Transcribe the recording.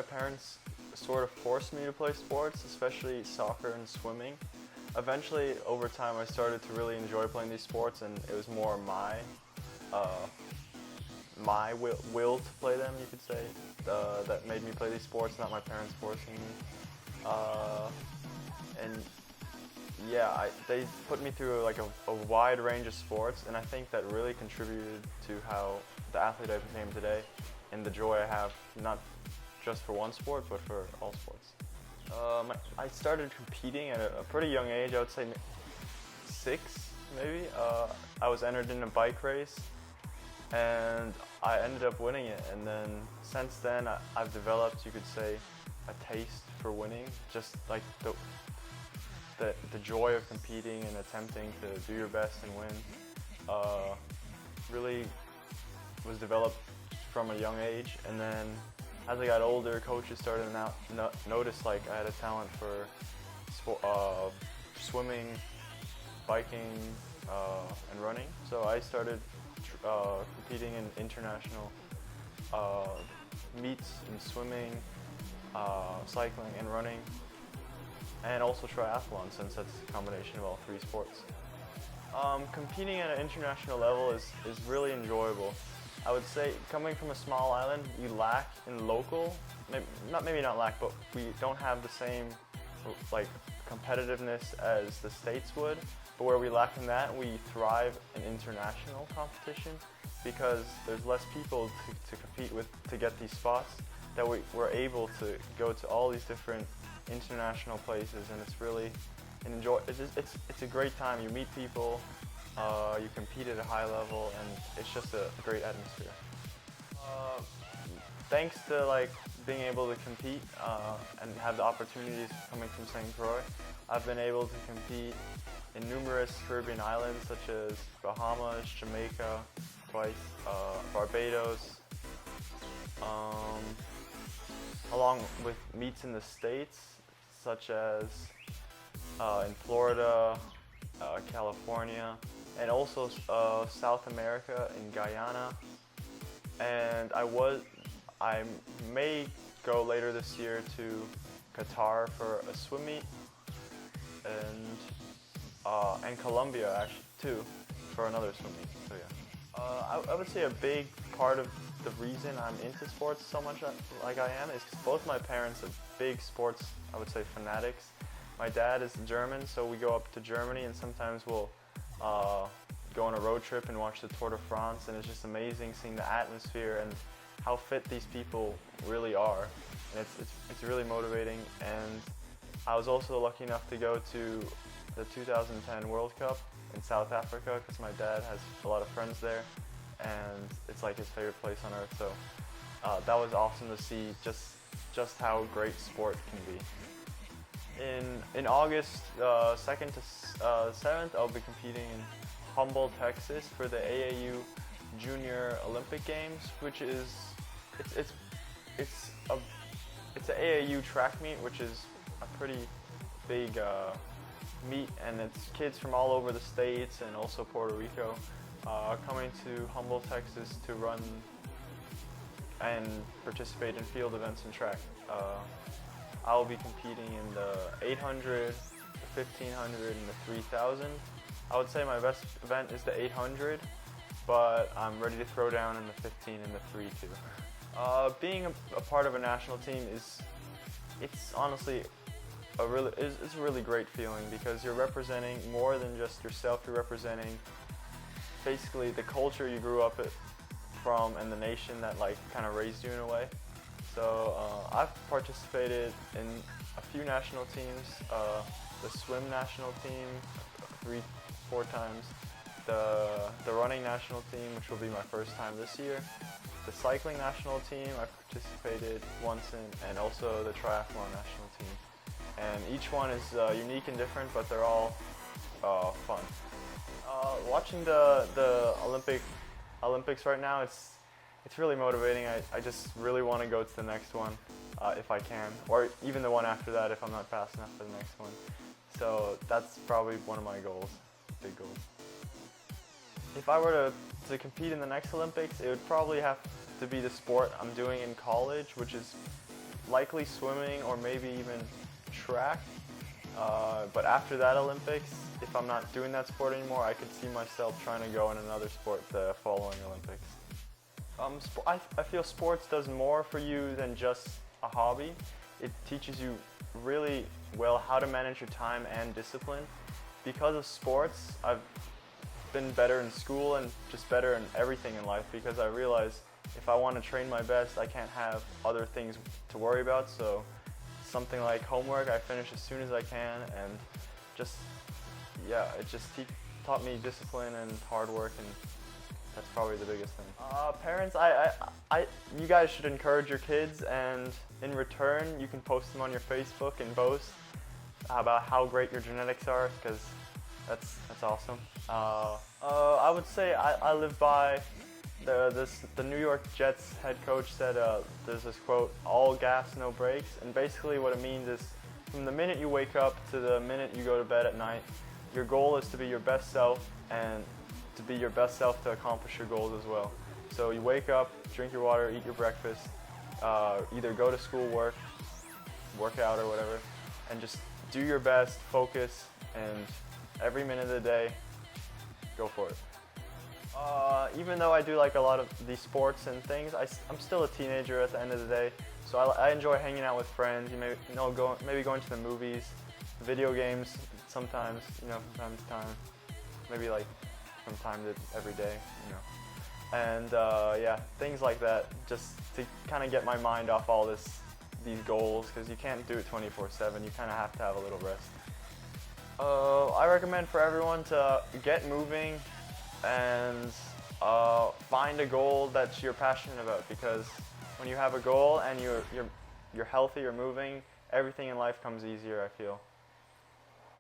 my parents sort of forced me to play sports, especially soccer and swimming. Eventually, over time, I started to really enjoy playing these sports, and it was more uh, my will to play them, you could say, that made me play these sports, not my parents forcing me. Uh, and yeah, they put me through like a wide range of sports, and I think that really contributed to how the athlete I became today, and the joy I have not just for one sport, but for all sports. I started competing at a pretty young age. I would say 6, maybe. I was entered in a bike race, and I ended up winning it. And then since then, I've developed, you could say, a taste for winning. Just like the joy of competing and attempting to do your best and win really was developed from a young age. And then as I got older, coaches started to notice like I had a talent for swimming, biking, and running. So I started competing in international meets in swimming, cycling, and running, and also triathlon, since that's a combination of all 3 sports. Competing at an international level is really enjoyable. I would say, coming from a small island, we lack in local, maybe not lack, but we don't have the same like competitiveness as the States would. But where we lack in that, we thrive in international competition, because there's less people to compete with to get these spots, that we're able to go to all these different international places, and it's really it's a great time. You meet people, you compete at a high level, and it's just a great atmosphere. Thanks to like being able to compete and have the opportunities coming from St. Croix, I've been able to compete in numerous Caribbean islands such as Bahamas, Jamaica, twice, Barbados, along with meets in the States such as in Florida, California, and also South America in Guyana. And I may go later this year to Qatar for a swim meet, and Colombia actually too for another swim meet. So yeah, I would say a big part of the reason I'm into sports so much like I am is because both my parents are big sports, I would say, fanatics. My dad is German, so we go up to Germany, and sometimes we'll go on a road trip and watch the Tour de France, and it's just amazing seeing the atmosphere and how fit these people really are, and it's really motivating. And I was also lucky enough to go to the 2010 World Cup in South Africa, because my dad has a lot of friends there, and it's like his favorite place on earth. So that was awesome to see just how great sport can be. In August 2nd to 7th, I'll be competing in Humboldt, Texas for the AAU Junior Olympic Games, which is it's an AAU track meet, which is a pretty big meet, and it's kids from all over the States and also Puerto Rico coming to Humboldt, Texas to run and participate in field events and track. I will be competing in the 800, the 1500, and the 3000. I would say my best event is the 800, but I'm ready to throw down in the 15 and the 3 too. Being a part of a national team it's honestly a really great feeling, because you're representing more than just yourself. You're representing basically the culture you grew up from and the nation that like kind of raised you in a way. So I've participated in a few national teams, the swim national team 3-4 times, the running national team, which will be my first time this year, the cycling national team I participated once in, and also the triathlon national team. And each one is unique and different, but they're all fun. Watching the Olympics right now, it's really motivating. I just really want to go to the next one if I can, or even the one after that if I'm not fast enough for the next one. So that's probably one of my goals, big goals. If I were to compete in the next Olympics, it would probably have to be the sport I'm doing in college, which is likely swimming or maybe even track. But after that Olympics, if I'm not doing that sport anymore, I could see myself trying to go in another sport the following Olympics. I feel sports does more for you than just a hobby. It teaches you really well how to manage your time and discipline. Because of sports, I've been better in school and just better in everything in life, because I realize if I want to train my best, I can't have other things to worry about. So something like homework, I finish as soon as I can, and just, yeah, it just taught me discipline and hard work, and that's probably the biggest thing. Parents, you guys should encourage your kids, and in return, you can post them on your Facebook and boast about how great your genetics are, because that's awesome. I would say I live by the New York Jets head coach said there's this quote, "All gas, no brakes," and basically what it means is from the minute you wake up to the minute you go to bed at night, your goal is to be your best self, and to be your best self to accomplish your goals as well. So you wake up, drink your water, eat your breakfast, either go to school, work out or whatever, and just do your best, focus, and every minute of the day, go for it. Even though I do like a lot of these sports and things, I'm still a teenager at the end of the day, so I enjoy hanging out with friends, maybe going to the movies, video games sometimes, from time to time, maybe like from time to every day, and yeah, things like that, just to kind of get my mind off all these goals, because you can't do it 24/7, you kind of have to have a little rest. I recommend for everyone to get moving and find a goal that you're passionate about, because when you have a goal and you're healthy, you're moving, everything in life comes easier, I feel.